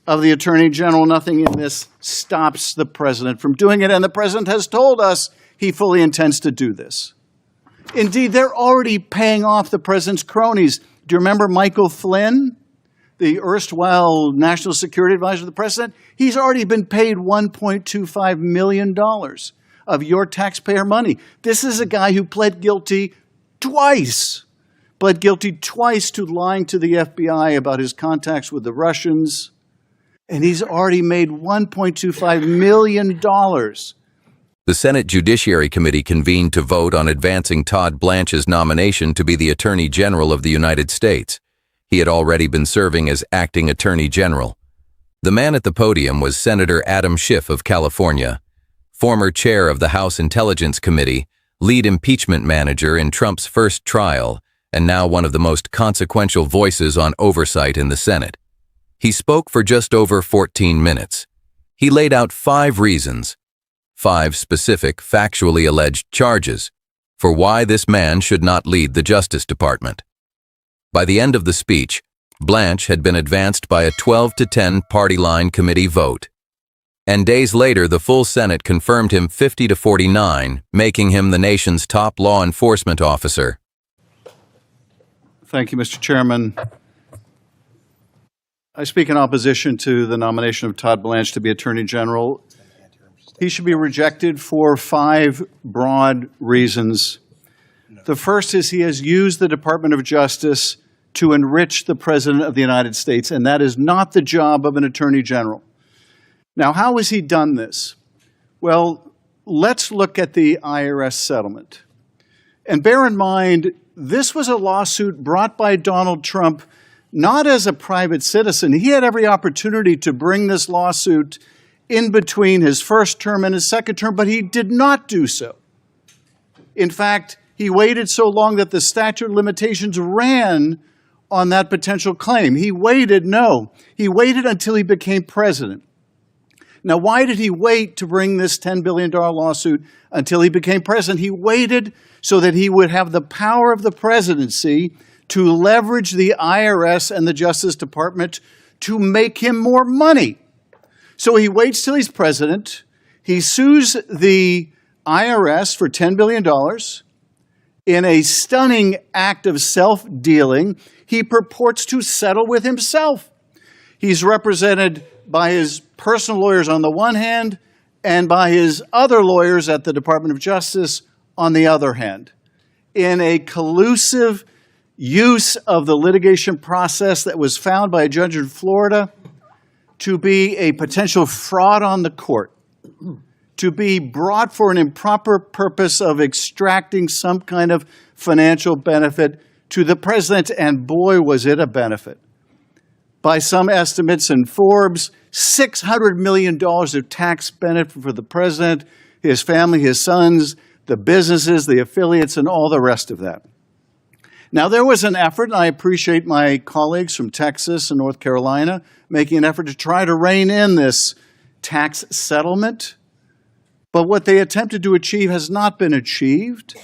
of the Attorney General. Nothing in this stops the President from doing it, and the President has told us he fully intends to do this. Indeed, they're already paying off the President's cronies. Do you remember Michael Flynn, the erstwhile National Security Advisor to the President? He's already been paid $1.25 million of your taxpayer money. This is a guy who pled guilty twice to lying to the FBI about his contacts with the Russians, and he's already made $1.25 million. The Senate Judiciary Committee convened to vote on advancing Todd Blanche's nomination to be the Attorney General of the United States. He had already been serving as acting Attorney General. The man at the podium was Senator Adam Schiff of California, former chair of the House Intelligence Committee, lead impeachment manager in Trump's first trial, and now one of the most consequential voices on oversight in the Senate. He spoke for just over 14 minutes. He laid out 5 reasons, 5 specific, factually alleged charges, for why this man should not lead the Justice Department. By the end of the speech, Blanche had been advanced by a 12-10 party line committee vote. And days later, the full Senate confirmed him 50-49, making him the nation's top law enforcement officer. Thank you, Mr. Chairman. I speak in opposition to the nomination of Todd Blanche to be Attorney General. He should be rejected for 5 broad reasons. The first is he has used the Department of Justice to enrich the President of the United States, and that is not the job of an Attorney General. Now, how has he done this? Well, let's look at the IRS settlement. And bear in mind, this was a lawsuit brought by Donald Trump not as a private citizen. He had every opportunity to bring this lawsuit in between his first term and his second term, but he did not do so. In fact, he waited so long that the statute of limitations ran on that potential claim. He waited until he became president. Now, why did he wait to bring this $10 billion lawsuit until he became president? He waited so that he would have the power of the presidency to leverage the IRS and the Justice Department to make him more money. So he waits till he's president. He sues the IRS for $10 billion. In a stunning act of self-dealing, he purports to settle with himself. He's represented by his personal lawyers on the one hand and by his other lawyers at the Department of Justice on the other hand, in a collusive use of the litigation process that was found by a judge in Florida to be a potential fraud on the court, to be brought for an improper purpose of extracting some kind of financial benefit to the president, and boy, was it a benefit. By some estimates in Forbes, $600 million of tax benefit for the president, his family, his sons, the businesses, the affiliates, and all the rest of that. Now, there was an effort, and I appreciate my colleagues from Texas and North Carolina making an effort to try to rein in this tax settlement. But what they attempted to achieve has not been achieved.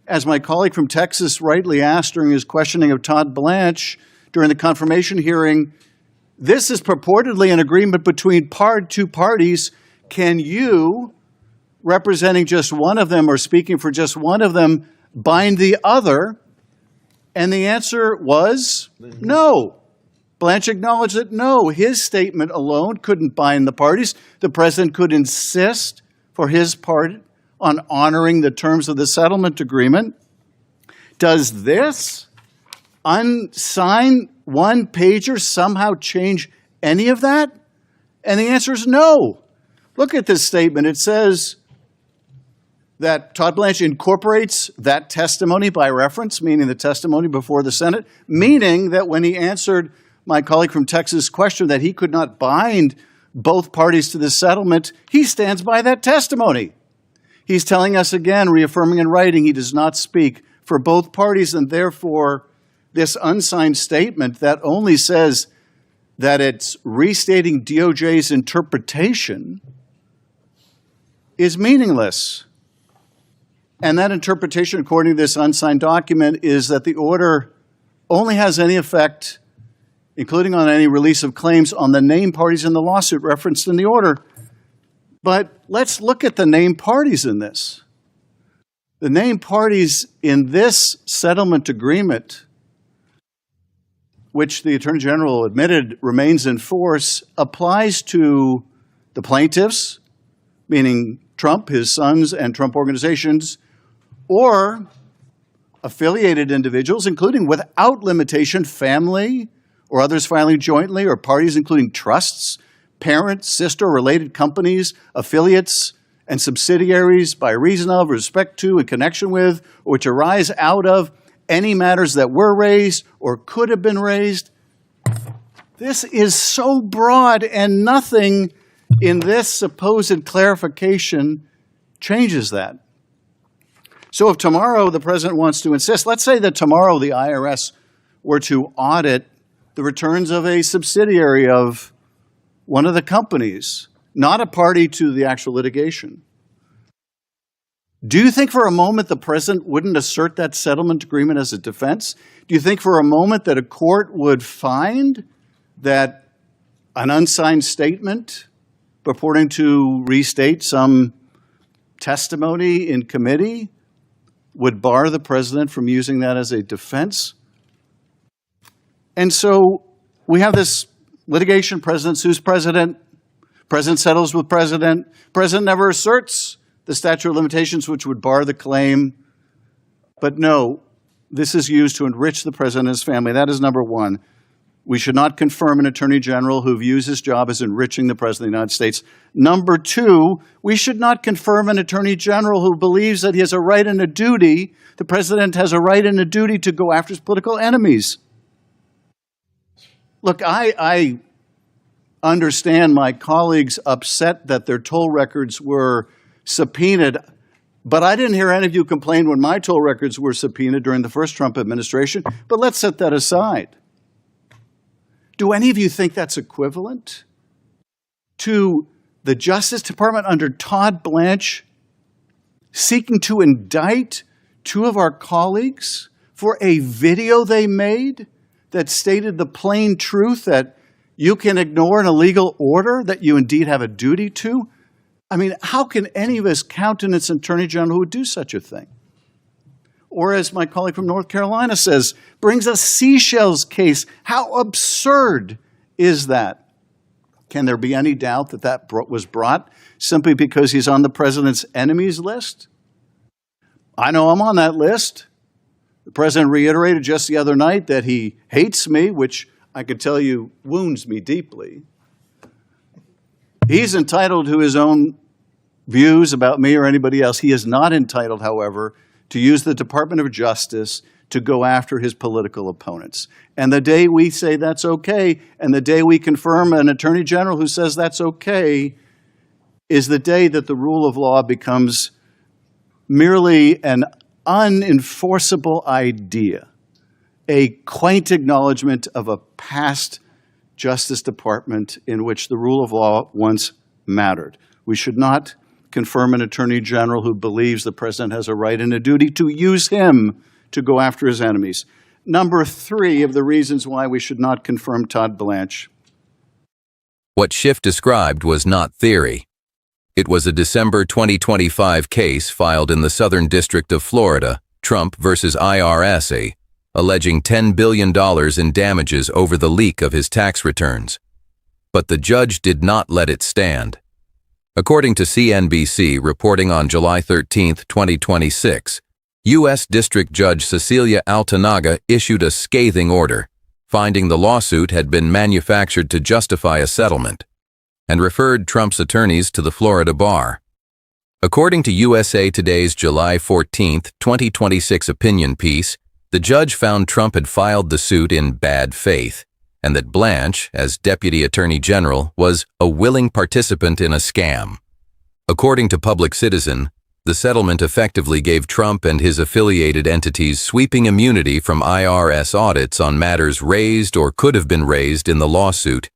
As my colleague from Texas rightly asked during his questioning of Todd Blanche during the confirmation hearing, this is purportedly an agreement between two parties. Can you, representing just one of them or speaking for just one of them, bind the other? And the answer was no. Blanche acknowledged that no, his statement alone couldn't bind the parties. The president could insist for his part on honoring the terms of the settlement agreement. Does this unsigned one-pager somehow change any of that? And the answer is no. Look at this statement. It says that Todd Blanche incorporates that testimony by reference, meaning the testimony before the Senate, meaning that when he answered my colleague from Texas' question that he could not bind both parties to the settlement, he stands by that testimony. He's telling us again, reaffirming in writing, he does not speak for both parties, and therefore this unsigned statement that only says that it's restating DOJ's interpretation is meaningless. And that interpretation, according to this unsigned document, is that the order only has any effect including on any release of claims on the named parties in the lawsuit referenced in the order. But let's look at the named parties in this. The named parties in this settlement agreement, which the Attorney General admitted remains in force, applies to the plaintiffs, meaning Trump, his sons, and Trump organizations, or affiliated individuals, including without limitation family or others filing jointly, or parties including trusts, parent, sister, related companies, affiliates, and subsidiaries by reason of, respect to, in connection with, or which arise out of any matters that were raised or could have been raised. This is so broad, and nothing in this supposed clarification changes that. So if tomorrow the president wants to insist, let's say that tomorrow the IRS were to audit the returns of a subsidiary of one of the companies, not a party to the actual litigation. Do you think for a moment the president wouldn't assert that settlement agreement as a defense? Do you think for a moment that a court would find that an unsigned statement purporting to restate some testimony in committee would bar the president from using that as a defense? And so we have this litigation, president sues president settles with president never asserts the statute of limitations which would bar the claim. But no, this is used to enrich the president and his family. That is number one. We should not confirm an attorney general who views his job as enriching the president of the United States. Number two, we should not confirm an attorney general who believes that he has a right and a duty, the president has a right and a duty to go after his political enemies. Look, I understand my colleagues upset that their toll records were subpoenaed, but I didn't hear any of you complain when my toll records were subpoenaed during the first Trump administration. But let's set that aside. Do any of you think that's equivalent to the Justice Department under Todd Blanche seeking to indict two of our colleagues for a video they made that stated the plain truth that you can ignore an illegal order that you indeed have a duty to? I mean, how can any of us countenance an attorney general who would do such a thing? Or as my colleague from North Carolina says, brings a seashells case. How absurd is that? Can there be any doubt that that was brought simply because he's on the president's enemies list? I know I'm on that list. The president reiterated just the other night that he hates me, which I can tell you wounds me deeply. He's entitled to his own views about me or anybody else. He is not entitled, however, to use the Department of Justice to go after his political opponents. And the day we say that's okay, and the day we confirm an attorney general who says that's okay, is the day that the rule of law becomes merely an unenforceable idea, a quaint acknowledgement of a past Justice Department in which the rule of law once mattered. We should not confirm an attorney general who believes the president has a right and a duty to use him to go after his enemies. Number three of the reasons why we should not confirm Todd Blanche. What Schiff described was not theory. It was a December 2025 case filed in the Southern District of Florida, Trump versus IRS, alleging $10 billion in damages over the leak of his tax returns. But the judge did not let it stand. According to CNBC reporting on July 13, 2026, U.S. District Judge Cecilia Altanaga issued a scathing order, finding the lawsuit had been manufactured to justify a settlement, and referred Trump's attorneys to the Florida bar. According to USA Today's July 14, 2026 opinion piece, the judge found Trump had filed the suit in bad faith, and that Blanche, as Deputy Attorney General, was a willing participant in a scam. According to Public Citizen, the settlement effectively gave Trump and his affiliated entities sweeping immunity from IRS audits on matters raised or could have been raised in the lawsuit,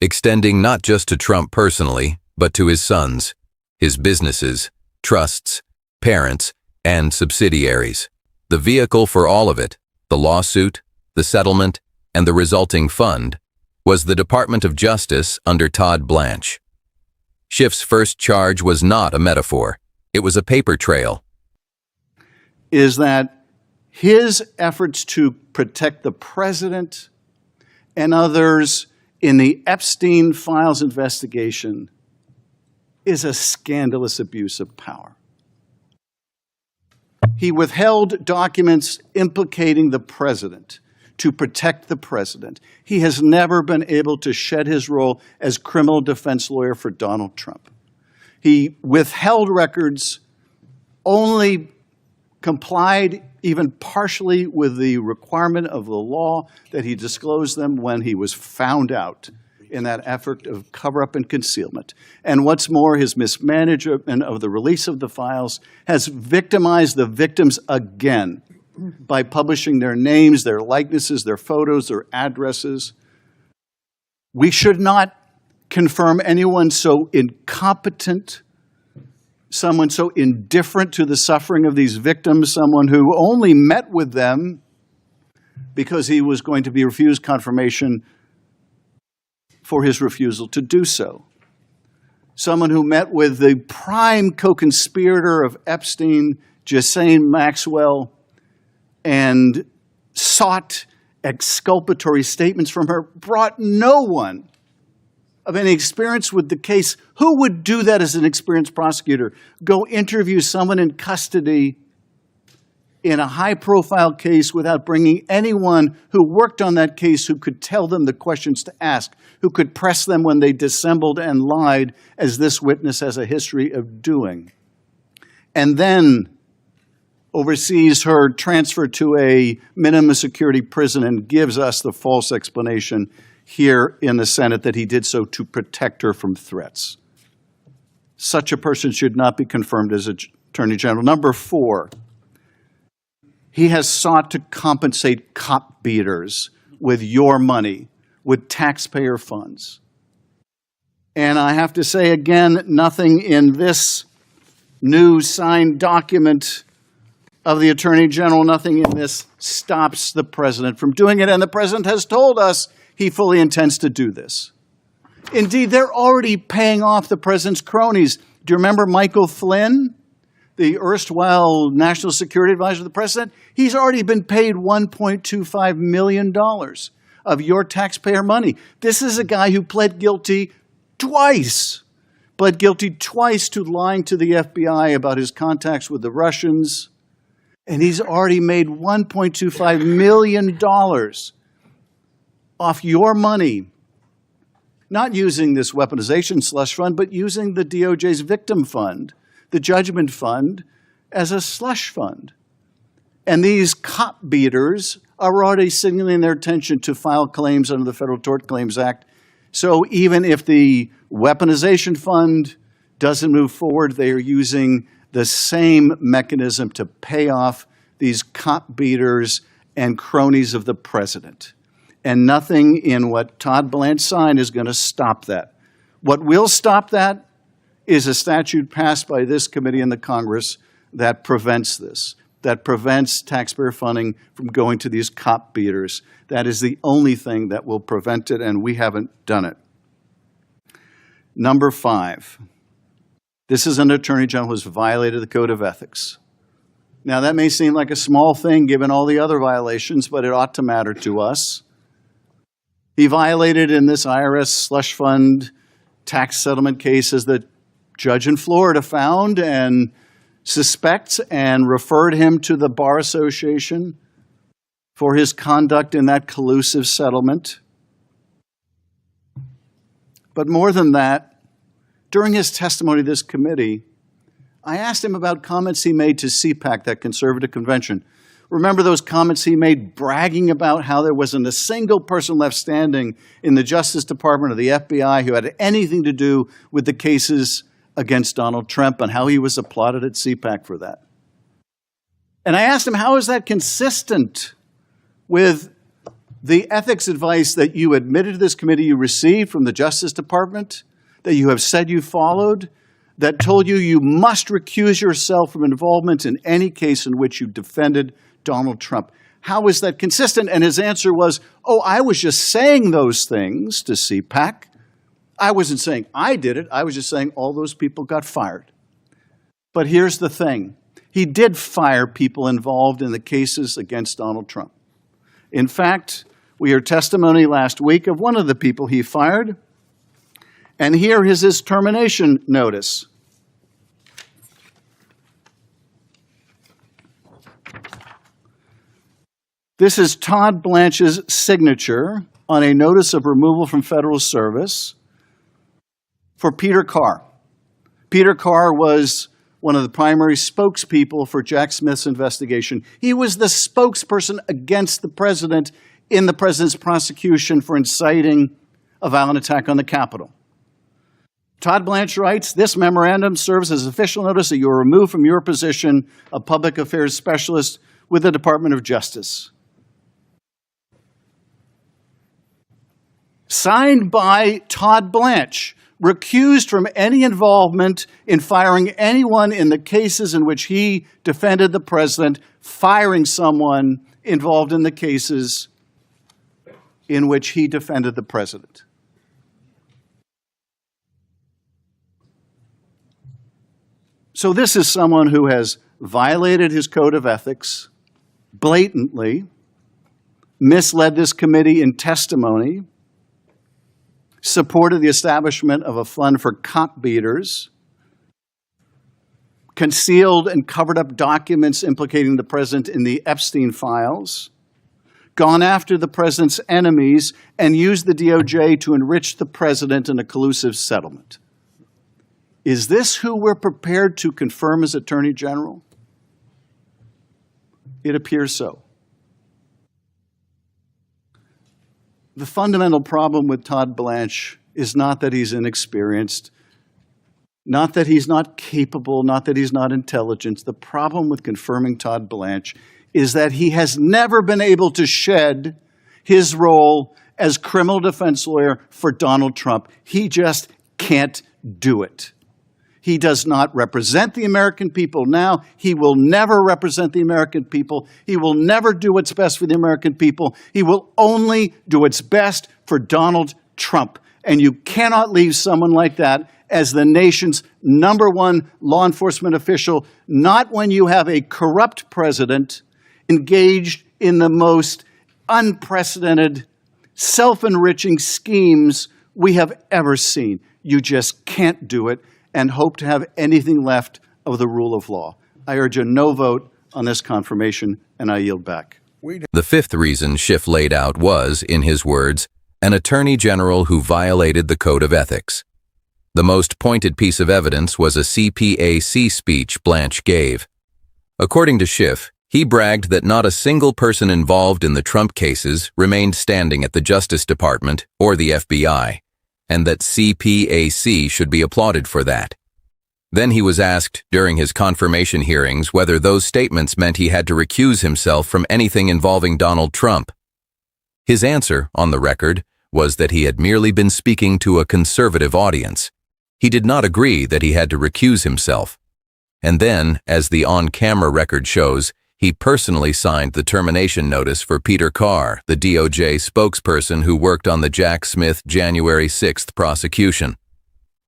extending not just to Trump personally, but to his sons, his businesses, trusts, parents, and subsidiaries. The vehicle for all of it, the lawsuit, the settlement, and the resulting fund was the Department of Justice under Todd Blanche. Schiff's first charge was not a metaphor. It was a paper trail. Is that his efforts to protect the president and others in the Epstein files investigation is a scandalous abuse of power. He withheld documents implicating the president to protect the president. He has never been able to shed his role as criminal defense lawyer for Donald Trump. He withheld records, only complied even partially with the requirement of the law that he disclose them when he was found out in that effort of cover-up and concealment. And what's more, his mismanagement of the release of the files has victimized the victims again by publishing their names, their likenesses, their photos, their addresses. We should not confirm anyone so incompetent, someone so indifferent to the suffering of these victims, someone who only met with them because he was going to be refused confirmation for his refusal to do so. Someone who met with the prime co-conspirator of Epstein, Ghislaine Maxwell, and sought exculpatory statements from her, brought no one of any experience with the case. Who would do that as an experienced prosecutor? Go interview someone in custody in a high-profile case without bringing anyone who worked on that case, who could tell them the questions to ask, who could press them when they dissembled and lied, as this witness has a history of doing. And then oversees her transfer to a minimum security prison and gives us the false explanation here in the Senate that he did so to protect her from threats. Such a person should not be confirmed as Attorney General. Number 4, he has sought to compensate cop beaters with your money, with taxpayer funds. And I have to say again, nothing in this new signed document of the Attorney General, nothing in this stops the president from doing it. And the president has told us he fully intends to do this. Indeed, they're already paying off the president's cronies. Do you remember Michael Flynn, the erstwhile national security advisor to the president? He's already been paid $1.25 million of your taxpayer money. This is a guy who pled guilty twice to lying to the FBI about his contacts with the Russians. And he's already made $1.25 million off your money, not using this weaponization slush fund, but using the DOJ's victim fund, the judgment fund, as a slush fund. And these cop beaters are already signaling their intention to file claims under the Federal Tort Claims Act. So even if the weaponization fund doesn't move forward, they are using the same mechanism to pay off these cop beaters and cronies of the president. And nothing in what Todd Blanche signed is going to stop that. What will stop that is a statute passed by this committee in the Congress that prevents this, that prevents taxpayer funding from going to these cop beaters. That is the only thing that will prevent it, and we haven't done it. Number 5. This is an attorney general who has violated the code of ethics. Now, that may seem like a small thing given all the other violations, but it ought to matter to us. He violated in this IRS slush fund tax settlement case, as the judge in Florida found and suspects, and referred him to the Bar Association for his conduct in that collusive settlement. But more than that, during his testimony to this committee, I asked him about comments he made to CPAC, that conservative convention. Remember those comments he made bragging about how there wasn't a single person left standing in the Justice Department or the FBI who had anything to do with the cases against Donald Trump, and how he was applauded at CPAC for that. And I asked him, how is that consistent with the ethics advice that you admitted to this committee you received from the Justice Department, that you have said you followed, that told you you must recuse yourself from involvement in any case in which you defended Donald Trump? How is that consistent? And his answer was, oh, I was just saying those things to CPAC. I wasn't saying I did it. I was just saying all those people got fired. But here's the thing. He did fire people involved in the cases against Donald Trump. In fact, we heard testimony last week of one of the people he fired, and here is his termination notice. This is Todd Blanche's signature on a notice of removal from federal service for Peter Carr. Peter Carr was one of the primary spokespeople for Jack Smith's investigation. He was the spokesperson against the president in the president's prosecution for inciting a violent attack on the Capitol. Todd Blanche writes, this memorandum serves as official notice that you are removed from your position of public affairs specialist with the Department of Justice. Signed by Todd Blanche, recused from any involvement in firing anyone in the cases in which he defended the president, firing someone involved in the cases in which he defended the president. So this is someone who has violated his code of ethics blatantly, misled this committee in testimony, supported the establishment of a fund for cop beaters, concealed and covered up documents implicating the president in the Epstein files, gone after the president's enemies, and used the DOJ to enrich the president in a collusive settlement. Is this who we're prepared to confirm as Attorney General? It appears so. The fundamental problem with Todd Blanche is not that he's inexperienced, not that he's not capable, not that he's not intelligent. The problem with confirming Todd Blanche is that he has never been able to shed his role as criminal defense lawyer for Donald Trump. He just can't do it. He does not represent the American people now. He will never represent the American people. He will never do what's best for the American people. He will only do what's best for Donald Trump. And you cannot leave someone like that as the nation's #1 law enforcement official, not when you have a corrupt president engaged in the most unprecedented, self-enriching schemes we have ever seen. You just can't do it and hope to have anything left of the rule of law. I urge a no vote on this confirmation, and I yield back. The fifth reason Schiff laid out was, in his words, an attorney general who violated the code of ethics. The most pointed piece of evidence was a CPAC speech Blanche gave. According to Schiff, he bragged that not a single person involved in the Trump cases remained standing at the Justice Department or the FBI, and that CPAC should be applauded for that. Then he was asked during his confirmation hearings whether those statements meant he had to recuse himself from anything involving Donald Trump. His answer, on the record, was that he had merely been speaking to a conservative audience. He did not agree that he had to recuse himself. And then, as the on-camera record shows, he personally signed the termination notice for Peter Carr, the DOJ spokesperson who worked on the Jack Smith January 6th prosecution.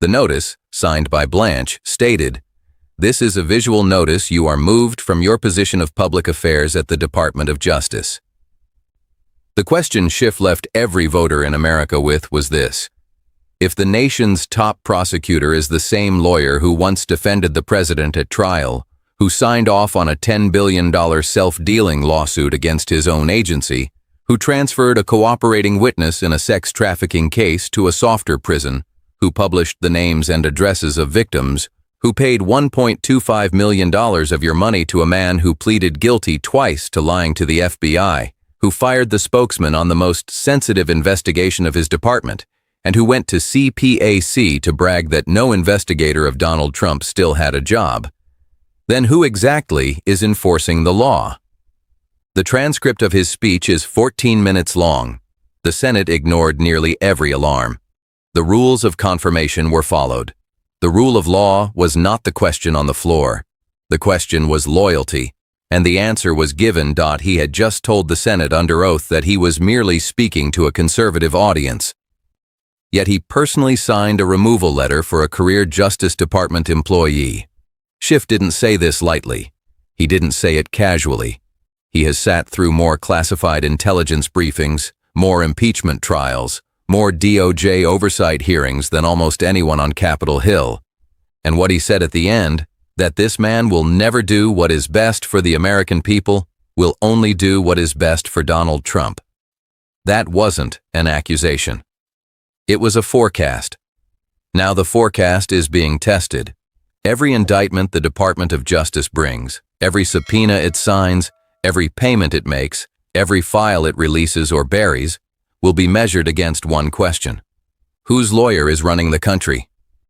The notice, signed by Blanche, stated, "This is a visual notice you are moved from your position of public affairs at the Department of Justice." The question Schiff left every voter in America with was this: if the nation's top prosecutor is the same lawyer who once defended the president at trial, who signed off on a $10 billion self-dealing lawsuit against his own agency, who transferred a cooperating witness in a sex trafficking case to a softer prison, who published the names and addresses of victims, who paid $1.25 million of your money to a man who pleaded guilty twice to lying to the FBI, who fired the spokesman on the most sensitive investigation of his department, and who went to CPAC to brag that no investigator of Donald Trump still had a job, then who exactly is enforcing the law? The transcript of his speech is 14 minutes long. The Senate ignored nearly every alarm. The rules of confirmation were followed. The rule of law was not the question on the floor. The question was loyalty, And the answer was given. He had just told the Senate under oath that he was merely speaking to a conservative audience. Yet he personally signed a removal letter for a career Justice Department employee. Schiff didn't say this lightly. He didn't say it casually. He has sat through more classified intelligence briefings, more impeachment trials, more DOJ oversight hearings than almost anyone on Capitol Hill. And what he said at the end, that this man will never do what is best for the American people, will only do what is best for Donald Trump. That wasn't an accusation. It was a forecast. Now the forecast is being tested. Every indictment the Department of Justice brings, every subpoena it signs, every payment it makes, every file it releases or buries, will be measured against one question. Whose lawyer is running the country?